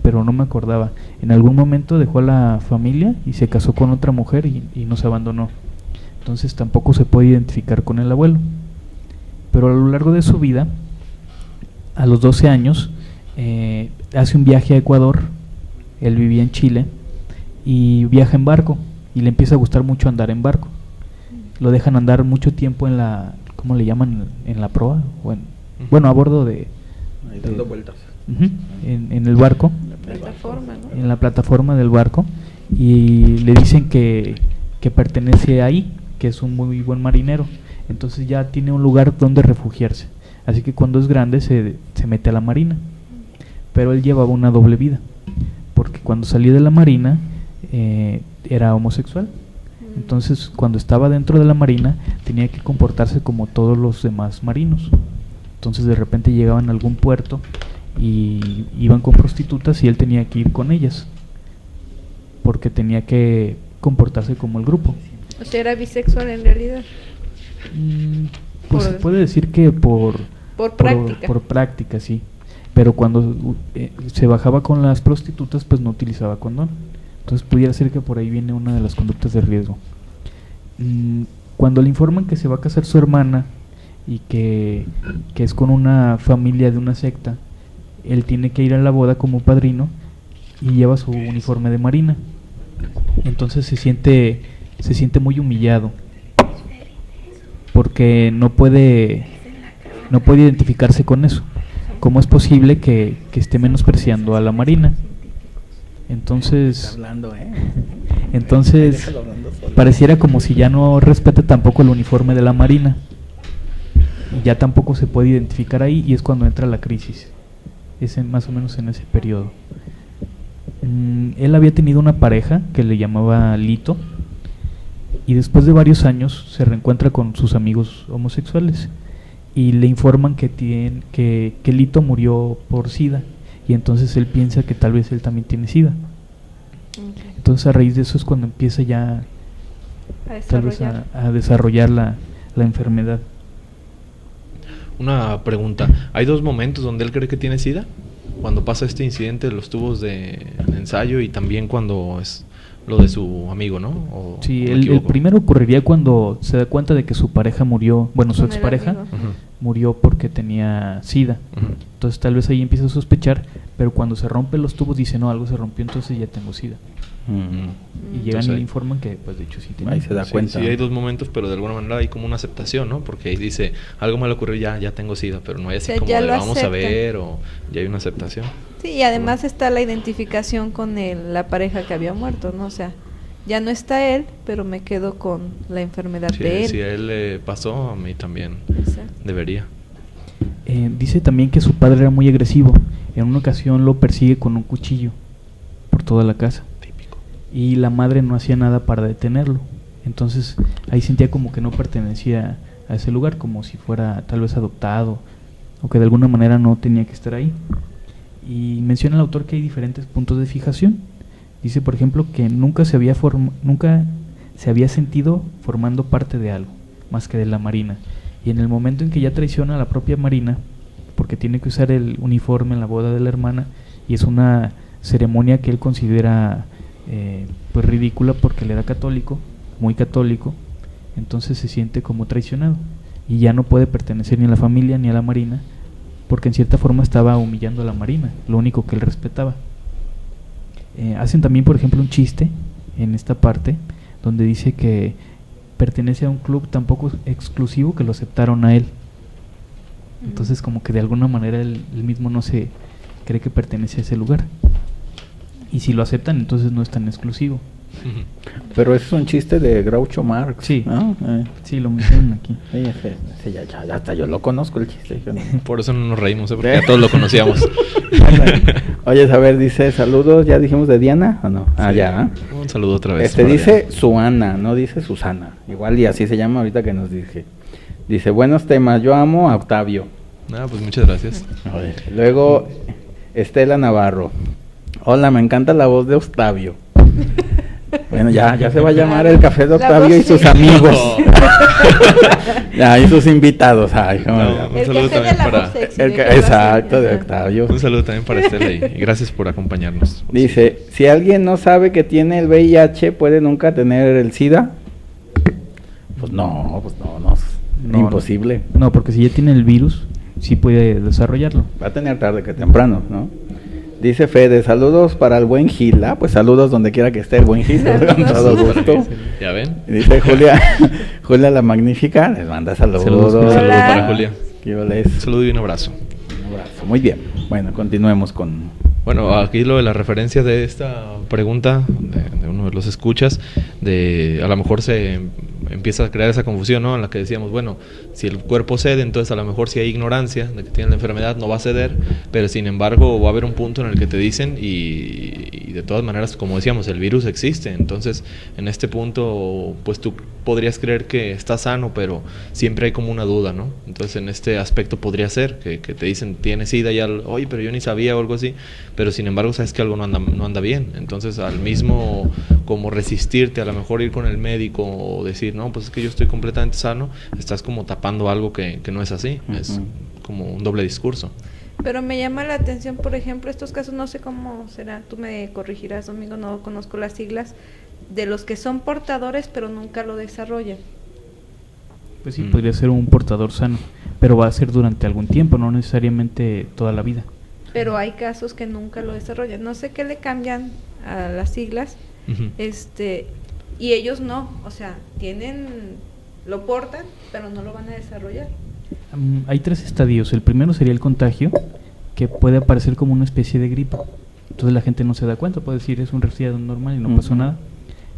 pero no me acordaba, en algún momento dejó a la familia y se casó con otra mujer y nos abandonó. Entonces tampoco se puede identificar con el abuelo. Pero a lo largo de su vida, a los 12 años, hace un viaje a Ecuador. Él vivía en Chile y viaja en barco, y le empieza a gustar mucho andar en barco. Lo dejan andar mucho tiempo en la, ¿cómo le llaman? En la proa, bueno, a bordo de dando vueltas. En el barco, Plataforma, ¿no? en la plataforma del barco, y le dicen que pertenece ahí, que es un muy buen marinero, entonces ya tiene un lugar donde refugiarse. Así que cuando es grande se mete a la marina, pero él llevaba una doble vida, porque cuando salía de la marina era homosexual. Entonces cuando estaba dentro de la marina tenía que comportarse como todos los demás marinos. Entonces de repente llegaban a algún puerto y iban con prostitutas y él tenía que ir con ellas, porque tenía que comportarse como el grupo. O sea, era bisexual en realidad. Pues se puede decir que por práctica. Por práctica, sí. Pero cuando se bajaba con las prostitutas, pues no utilizaba condón. Entonces pudiera ser que por ahí viene una de las conductas de riesgo. Cuando le informan que se va a casar su hermana y que es con una familia de una secta, él tiene que ir a la boda como padrino y lleva su uniforme de marina. Entonces se siente muy humillado, porque no puede identificarse con eso. ¿Cómo es posible que esté menospreciando a la marina? Entonces pareciera como si ya no respeta tampoco el uniforme de la marina, y ya tampoco se puede identificar ahí, y es cuando entra la crisis. Es más o menos en ese periodo. Él había tenido una pareja que le llamaba Lito, y después de varios años se reencuentra con sus amigos homosexuales y le informan que Lito murió por SIDA, y entonces él piensa que tal vez él también tiene SIDA. Entonces a raíz de eso es cuando empieza ya a desarrollar la enfermedad. Una pregunta, ¿hay dos momentos donde él cree que tiene SIDA? cuando pasa este incidente, los tubos de ensayo, y también cuando es lo de su amigo, ¿no? Sí, el primero ocurriría cuando se da cuenta de que su pareja murió, bueno, su expareja murió porque tenía SIDA. Entonces tal vez ahí empieza a sospechar, pero cuando se rompen los tubos dice, no, algo se rompió, entonces ya tengo SIDA. Y llegan y le informan que, pues de hecho sí tiene. Ahí se da cuenta. Sí, hay dos momentos, pero de alguna manera hay como una aceptación, ¿no? Porque ahí dice, algo mal ocurrió, ya tengo SIDA, pero no hay así, o sea, como de vamos a ver, o ya hay una aceptación. Sí, y además está la identificación con la pareja que había muerto, ¿no? O sea, ya no está él, pero me quedo con la enfermedad de él. Si a él le pasó, a mí también. Exacto. Debería. Dice también que su padre era muy agresivo. En una ocasión lo persigue con un cuchillo por toda la casa. Típico. Y la madre no hacía nada para detenerlo. Entonces ahí sentía como que no pertenecía a ese lugar, como si fuera tal vez adoptado, o que de alguna manera no tenía que estar ahí. Y menciona el autor que hay diferentes puntos de fijación. Dice, por ejemplo, que nunca se había sentido formando parte de algo, más que de la Marina. Y en el momento en que ya traiciona a la propia Marina, porque tiene que usar el uniforme en la boda de la hermana, y es una ceremonia que él considera pues ridícula porque él era católico, muy católico, entonces se siente como traicionado. Y ya no puede pertenecer ni a la familia ni a la Marina, porque en cierta forma estaba humillando a la Marina, lo único que él respetaba. Hacen también, por ejemplo, un chiste en esta parte, donde dice que pertenece a un club tan poco exclusivo que lo aceptaron a él. Entonces como que de alguna manera él mismo no se cree que pertenece a ese lugar. Y si lo aceptan, entonces no es tan exclusivo. Pero ese es un chiste de Groucho Marx, sí, ¿no? Sí, lo mencionan aquí. Sí, ya hasta yo lo conozco el chiste. Por eso no nos reímos, porque ya todos lo conocíamos. Oye, a ver, dice, saludos, ¿ya dijimos de Diana o no? Sí, ya. Un saludo otra vez. Dice Suana, no dice Susana. Igual y así se llama ahorita que nos dije. Dice, buenos temas, yo amo a Octavio. Pues muchas gracias. A ver, luego, Estela Navarro. Hola, me encanta la voz de Octavio. Bueno, ya se va a llamar el Café de Octavio y sus amigos. Y sus invitados. Ay, un saludo también para... Exacto, de Octavio. Un saludo también para Estela y gracias por acompañarnos. Dice, si alguien no sabe que tiene el VIH, ¿puede nunca tener el SIDA? Pues no, imposible. No, porque si ya tiene el virus, sí puede desarrollarlo. Va a tener tarde que temprano, ¿no? Dice Fede, saludos para el buen Gil. Pues saludos donde quiera que esté el buen Gil, con todo gusto. ¿Ya ven? Y dice Julia la Magnífica, les manda saludos. Saludos para Julia. Un saludo y un abrazo. Muy bien. Bueno, continuemos con... Bueno, aquí lo de la referencia de esta pregunta de uno de los escuchas, a lo mejor se empieza a crear esa confusión, ¿no? En la que decíamos, bueno, si el cuerpo cede, entonces a lo mejor si hay ignorancia de que tiene la enfermedad no va a ceder, pero sin embargo va a haber un punto en el que te dicen y de todas maneras, como decíamos, el virus existe, entonces en este punto pues tú podrías creer que estás sano, pero siempre hay como una duda, ¿no? Entonces en este aspecto podría ser que te dicen tienes SIDA y oye, pero yo ni sabía o algo así, pero sin embargo sabes que algo no anda bien, entonces al mismo como resistirte, a lo mejor ir con el médico o decir, no, pues es que yo estoy completamente sano, estás como tapando algo que no es así, es como un doble discurso. Pero me llama la atención, por ejemplo, estos casos, no sé cómo será, tú me corregirás, Domingo, no conozco las siglas, de los que son portadores pero nunca lo desarrollan. Pues sí, podría ser un portador sano, pero va a ser durante algún tiempo, no necesariamente toda la vida. Pero hay casos que nunca lo desarrollan, no sé qué le cambian a las siglas, y ellos no, o sea, lo portan, pero no lo van a desarrollar. Hay 3 estadios. El primero sería el contagio, que puede aparecer como una especie de gripe. Entonces la gente no se da cuenta, puede decir es un resfriado normal y no pasó nada.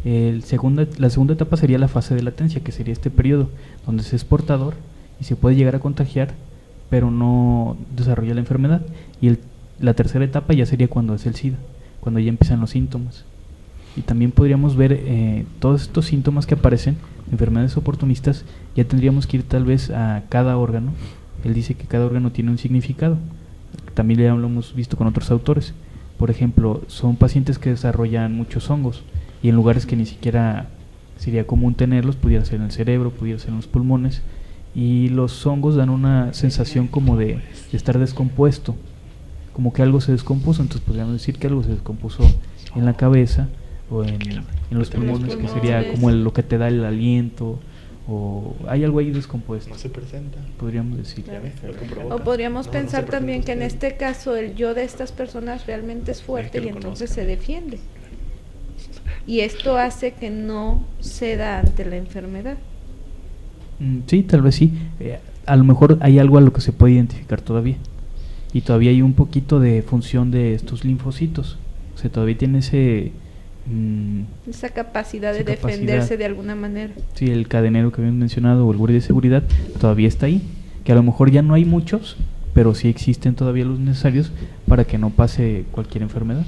La segunda etapa sería la fase de latencia, que sería este periodo donde se es portador y se puede llegar a contagiar, pero no desarrolla la enfermedad. Y la tercera etapa ya sería cuando es el SIDA, cuando ya empiezan los síntomas. Y también podríamos ver todos estos síntomas que aparecen, enfermedades oportunistas, ya tendríamos que ir tal vez a cada órgano. Él dice que cada órgano tiene un significado, también ya lo hemos visto con otros autores. Por ejemplo, son pacientes que desarrollan muchos hongos y en lugares que ni siquiera sería común tenerlos, pudiera ser en el cerebro, pudiera ser en los pulmones, y los hongos dan una sensación como de estar descompuesto. como que algo se descompuso, entonces podríamos decir que algo se descompuso en la cabeza o en los pulmones, que sería como lo que te da el aliento, o hay algo ahí descompuesto. No se presenta. Podríamos decir. O podríamos pensar también que en este caso el yo de estas personas realmente es fuerte y entonces se defiende. Y esto hace que no ceda ante la enfermedad. Sí, tal vez sí. A lo mejor hay algo a lo que se puede identificar todavía. Y todavía hay un poquito de función de estos linfocitos. O sea, todavía tiene esa capacidad de defenderse de alguna manera. Sí, el cadenero que habíamos mencionado, o el guardia de seguridad, todavía está ahí. Que a lo mejor ya no hay muchos, pero sí existen todavía los necesarios para que no pase cualquier enfermedad.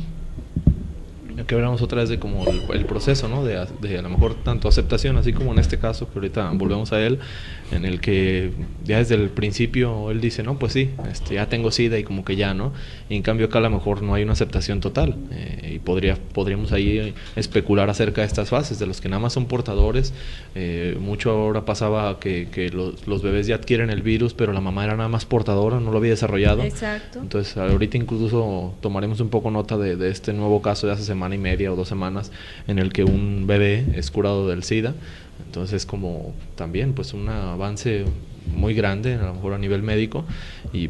Que hablamos otra vez de como el proceso, ¿no? De a lo mejor tanto aceptación, así como en este caso, que ahorita volvemos a él, en el que ya desde el principio él dice, no, pues sí, ya tengo SIDA y como que ya, ¿no? Y en cambio acá a lo mejor no hay una aceptación total, y podríamos ahí especular acerca de estas fases, de los que nada más son portadores. Mucho ahora pasaba que los bebés ya adquieren el virus, pero la mamá era nada más portadora, no lo había desarrollado. Exacto. Entonces ahorita incluso tomaremos un poco nota de este nuevo caso de hace semana y media o 2 semanas, en el que un bebé es curado del SIDA. Entonces como también pues un avance muy grande, a lo mejor a nivel médico,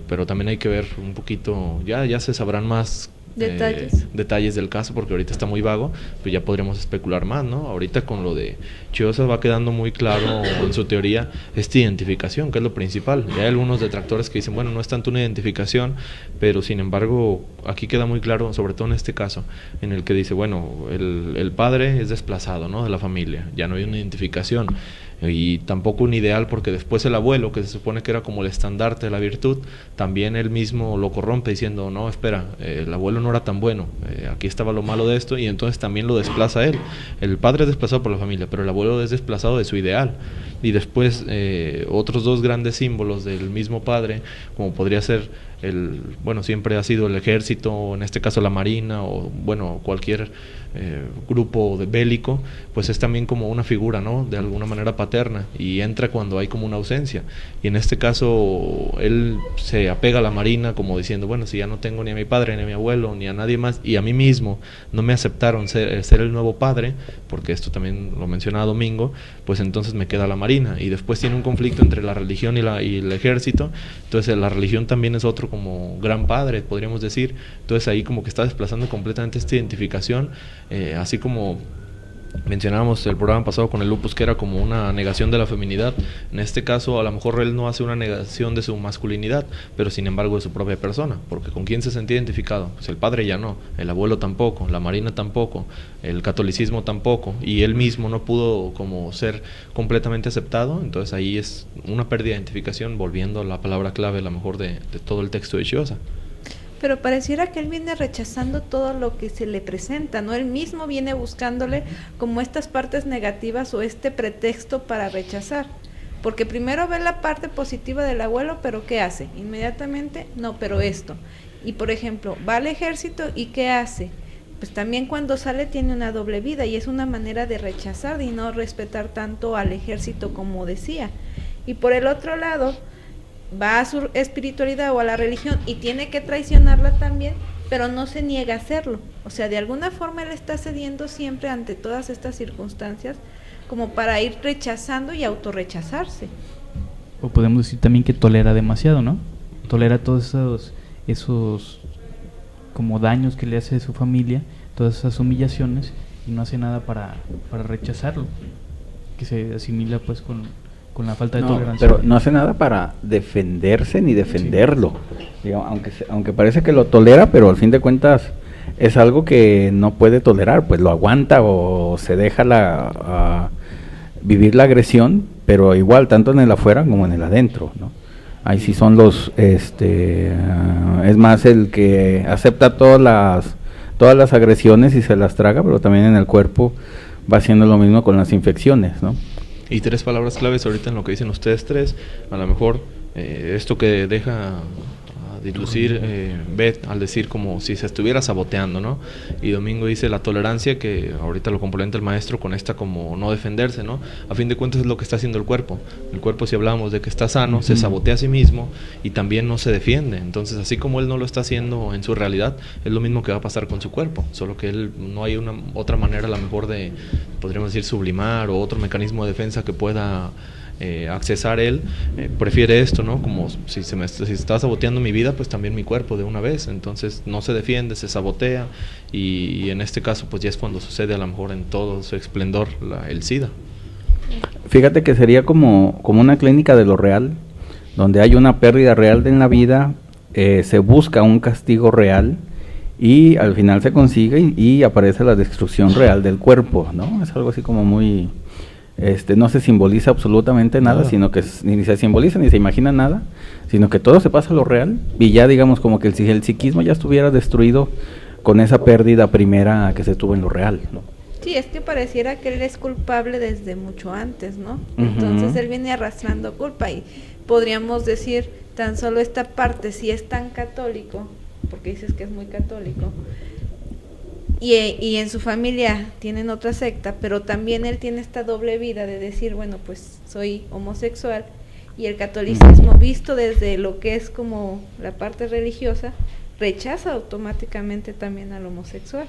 pero también hay que ver un poquito, ya se sabrán más detalles del caso, porque ahorita está muy vago, pues ya podríamos especular más, ¿no? Ahorita con lo de Chiosa va quedando muy claro en su teoría esta identificación, que es lo principal. Ya hay algunos detractores que dicen, bueno, no es tanto una identificación, pero sin embargo aquí queda muy claro, sobre todo en este caso, en el que dice, bueno, el padre es desplazado, ¿no?, de la familia, ya no hay una identificación, y tampoco un ideal, porque después el abuelo, que se supone que era como el estandarte de la virtud, también él mismo lo corrompe diciendo, no, espera, el abuelo no era tan bueno, aquí estaba lo malo de esto, y entonces también lo desplaza a él. El padre es desplazado por la familia, pero el abuelo es desplazado de su ideal. Y después otros 2 grandes símbolos del mismo padre, como podría ser siempre ha sido el ejército, o en este caso la marina, o bueno, cualquier grupo bélico, pues es también como una figura, ¿no?, de alguna manera paterna, y entra cuando hay como una ausencia. Y en este caso él se apega a la marina como diciendo, bueno, si ya no tengo ni a mi padre, ni a mi abuelo, ni a nadie más, y a mí mismo no me aceptaron ser el nuevo padre, porque esto también lo mencionaba Domingo, pues entonces me queda la marina. Y después tiene un conflicto entre la religión y el ejército. Entonces la religión también es otro como gran padre, podríamos decir. Entonces ahí como que está desplazando completamente esta identificación, así como mencionábamos el programa pasado con el lupus, que era como una negación de la feminidad. En este caso a lo mejor él no hace una negación de su masculinidad, pero sin embargo de su propia persona, porque ¿con quién se sentía identificado? Pues el padre ya no, el abuelo tampoco, la marina tampoco, el catolicismo tampoco, y él mismo no pudo como ser completamente aceptado. Entonces ahí es una pérdida de identificación, volviendo a la palabra clave a lo mejor de todo el texto de Chiosa. Pero pareciera que él viene rechazando todo lo que se le presenta, ¿no? Él mismo viene buscándole como estas partes negativas o este pretexto para rechazar. Porque primero ve la parte positiva del abuelo, pero ¿qué hace? Inmediatamente, no, pero esto. Y por ejemplo, va al ejército y ¿qué hace? Pues también cuando sale tiene una doble vida, y es una manera de rechazar y no respetar tanto al ejército como decía. Y por el otro lado, va a su espiritualidad o a la religión y tiene que traicionarla también, pero no se niega a hacerlo. O sea, de alguna forma él está cediendo siempre ante todas estas circunstancias, como para ir rechazando y autorrechazarse. O podemos decir también que tolera demasiado, ¿no? Tolera todos esos como daños que le hace a su familia, todas esas humillaciones, y no hace nada para rechazarlo, que se asimila pues con la falta de tolerancia. Pero no hace nada para defenderse ni defenderlo. Sí. Digamos, aunque parece que lo tolera, pero al fin de cuentas es algo que no puede tolerar, pues lo aguanta o se deja vivir la agresión, pero igual tanto en el afuera como en el adentro, ¿no? Ahí sí son es más el que acepta todas las agresiones y se las traga, pero también en el cuerpo va haciendo lo mismo con las infecciones, ¿no? Y 3 palabras claves ahorita en lo que dicen ustedes 3, a lo mejor esto que deja dilucir Beth al decir como si se estuviera saboteando, ¿no? Y Domingo dice la tolerancia, que ahorita lo complementa el maestro con esta como no defenderse, ¿no? A fin de cuentas es lo que está haciendo el cuerpo. El cuerpo, si hablamos de que está sano, se sabotea a sí mismo y también no se defiende. Entonces, así como él no lo está haciendo en su realidad, es lo mismo que va a pasar con su cuerpo, solo que él no hay otra manera a lo mejor de, podríamos decir, sublimar, o otro mecanismo de defensa que pueda accesar él. Prefiere esto, ¿no? Como si se está saboteando mi vida, pues también mi cuerpo de una vez. Entonces no se defiende, se sabotea, y en este caso pues ya es cuando sucede a lo mejor en todo su esplendor el SIDA. Fíjate que sería como una clínica de lo real, donde hay una pérdida real en la vida, se busca un castigo real y al final se consigue y aparece la destrucción real del cuerpo, ¿no? Es algo así como muy... no se simboliza absolutamente nada, sino que ni se simboliza ni se imagina nada, sino que todo se pasa a lo real, y ya digamos como que el psiquismo ya estuviera destruido con esa pérdida primera que se tuvo en lo real, ¿no? Sí, es que pareciera que él es culpable desde mucho antes, ¿no? Entonces él viene arrastrando culpa, y podríamos decir tan solo esta parte, si es tan católico, porque dices que es muy católico, y en su familia tienen otra secta, pero también él tiene esta doble vida de decir, bueno, pues soy homosexual, y el catolicismo visto desde lo que es como la parte religiosa, rechaza automáticamente también al homosexual,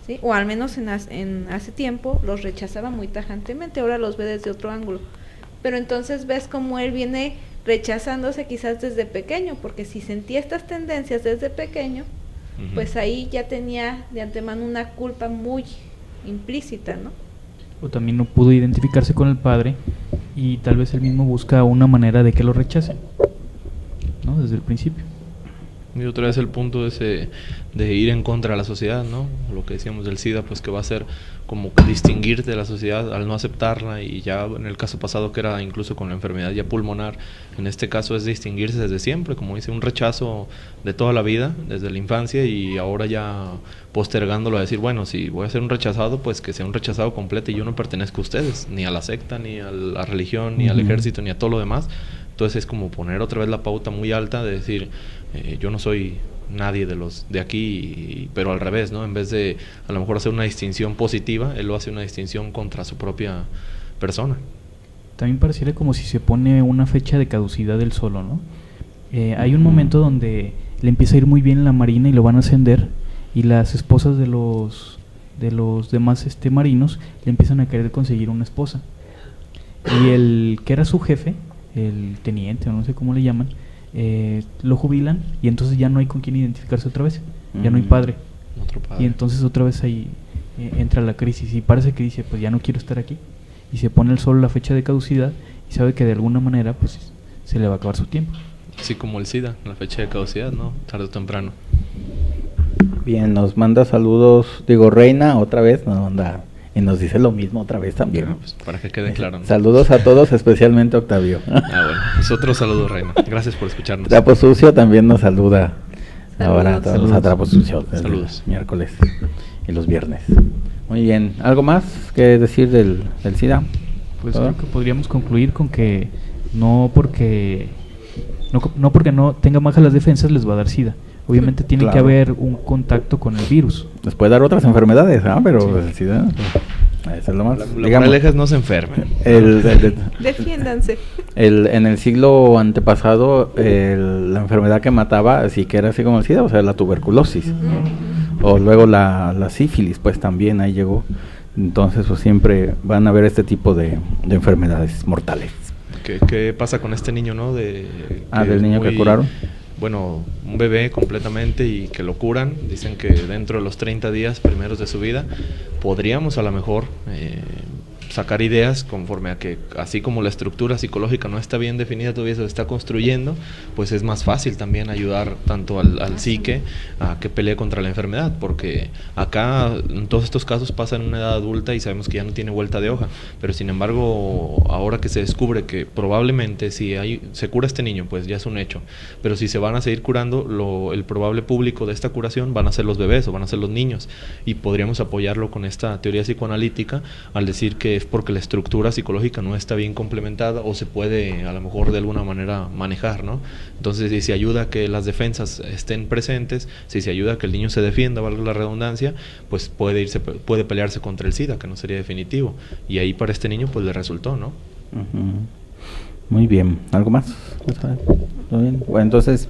¿sí? O al menos en hace tiempo los rechazaba muy tajantemente, ahora los ve desde otro ángulo, pero entonces ves como él viene rechazándose quizás desde pequeño, porque si sentía estas tendencias desde pequeño, pues ahí ya tenía de antemano una culpa muy implícita, ¿no? O también no pudo identificarse con el padre, y tal vez él mismo busca una manera de que lo rechacen, ¿no? Desde el principio. Y otra vez el punto ese de ir en contra de la sociedad, ¿no? Lo que decíamos del SIDA, pues que va a ser como distinguirte de la sociedad al no aceptarla, y ya en el caso pasado que era incluso con la enfermedad ya pulmonar, en este caso es distinguirse desde siempre, como dice, un rechazo de toda la vida, desde la infancia, y ahora ya postergándolo a decir, bueno, si voy a ser un rechazado, pues que sea un rechazado completo, y yo no pertenezco a ustedes, ni a la secta, ni a la religión, ni al ejército, ni a todo lo demás. Entonces es como poner otra vez la pauta muy alta de decir, yo no soy nadie de los de aquí, pero al revés, ¿no? En vez de a lo mejor hacer una distinción positiva, él lo hace una distinción contra su propia persona. También pareciera como si se pone una fecha de caducidad del solo, ¿no? Hay un momento donde le empieza a ir muy bien en la marina y lo van a ascender, y las esposas de los demás marinos le empiezan a querer conseguir una esposa, y el que era su jefe, el teniente o no sé cómo le llaman, lo jubilan, y entonces ya no hay con quién identificarse otra vez, ya no hay padre. Otro padre. Y entonces otra vez ahí entra la crisis, y parece que dice, pues ya no quiero estar aquí, y se pone el sol la fecha de caducidad, y sabe que de alguna manera pues se le va a acabar su tiempo. Así como el SIDA, la fecha de caducidad, ¿no? Tarde o temprano. Bien, nos manda saludos, digo, Reina, otra vez, nos manda, y nos dice lo mismo otra vez también. Bueno, pues para que quede claro, ¿no? Saludos a todos, especialmente a Octavio. Bueno, es otro saludo, Reina. Gracias por escucharnos. Trapo Sucio también nos saluda. Ahora todos Saludos. a Trapo Sucio. Saludos. Miércoles y los viernes. Muy bien, ¿algo más que decir del SIDA? Pues ¿Todo? creo que podríamos concluir con que no porque no tenga bajas las defensas les va a dar SIDA. Obviamente tiene que Claro. haber un contacto con el virus. Les puede dar otras enfermedades, pero Sí. el SIDA, eso es lo más. La Digamos, moraleja es no se enfermen. Defiéndanse. en el siglo antepasado, la enfermedad que mataba, sí que era así como el SIDA, o sea, la tuberculosis. O luego la sífilis, pues también ahí llegó. Entonces, pues siempre van a haber este tipo de enfermedades mortales. ¿Qué pasa con este niño, no? Del niño que curaron. Bueno, un bebé completamente, y que lo curan. Dicen que dentro de los 30 días primeros de su vida podríamos a lo mejor sacar ideas conforme a que, así como la estructura psicológica no está bien definida todavía, se está construyendo, pues es más fácil también ayudar tanto al psique a que pelee contra la enfermedad, porque acá en todos estos casos pasa en una edad adulta y sabemos que ya no tiene vuelta de hoja, pero sin embargo ahora que se descubre que probablemente si se cura este niño, pues ya es un hecho, pero si se van a seguir curando, el probable público de esta curación van a ser los bebés o van a ser los niños, y podríamos apoyarlo con esta teoría psicoanalítica al decir que es porque la estructura psicológica no está bien complementada o se puede a lo mejor de alguna manera manejar, ¿no? Entonces, si se ayuda a que las defensas estén presentes, si se ayuda a que el niño se defienda, valga la redundancia, pues puede pelearse contra el SIDA, que no sería definitivo. Y ahí para este niño pues le resultó, ¿no? Muy bien. ¿Algo más? ¿Todo bien? Bueno, entonces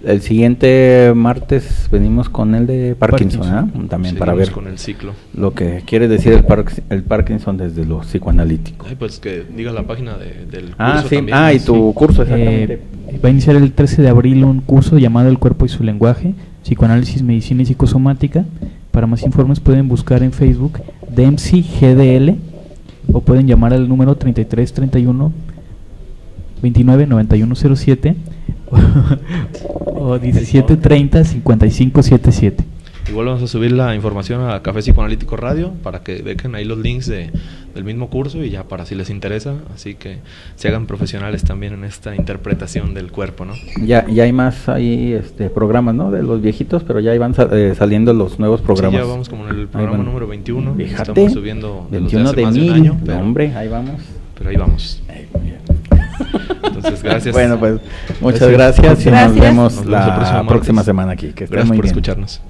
el siguiente martes venimos con el de Parkinson, ¿eh? También Seguimos para ver con el ciclo. lo que quiere decir el Parkinson desde lo psicoanalítico. Ay, pues que diga la página del curso Sí. también. Y tu curso, exactamente. Va a iniciar el 13 de abril un curso llamado El cuerpo y su lenguaje, psicoanálisis, medicina y psicosomática. Para más informes pueden buscar en Facebook Dempsey GDL o pueden llamar al número 3331 29 9107 o 1730 5577. Igual vamos a subir la información a Café Psicoanalítico Radio para que dejen ahí los links del mismo curso y ya para si les interesa, así que se hagan profesionales también en esta interpretación del cuerpo, ¿no? Ya hay más ahí programas, ¿no? De los viejitos, pero ya ahí van saliendo los nuevos programas. Sí, ya vamos como en el programa número 21. Fíjate, estamos subiendo de 21 los de de hace más de un 1000, año, pero, hombre, ahí vamos. Pero ahí vamos. Entonces, gracias. Bueno, pues muchas gracias y nos vemos el la próximo próxima martes. semana aquí. Que estén Gracias muy por bien. escucharnos.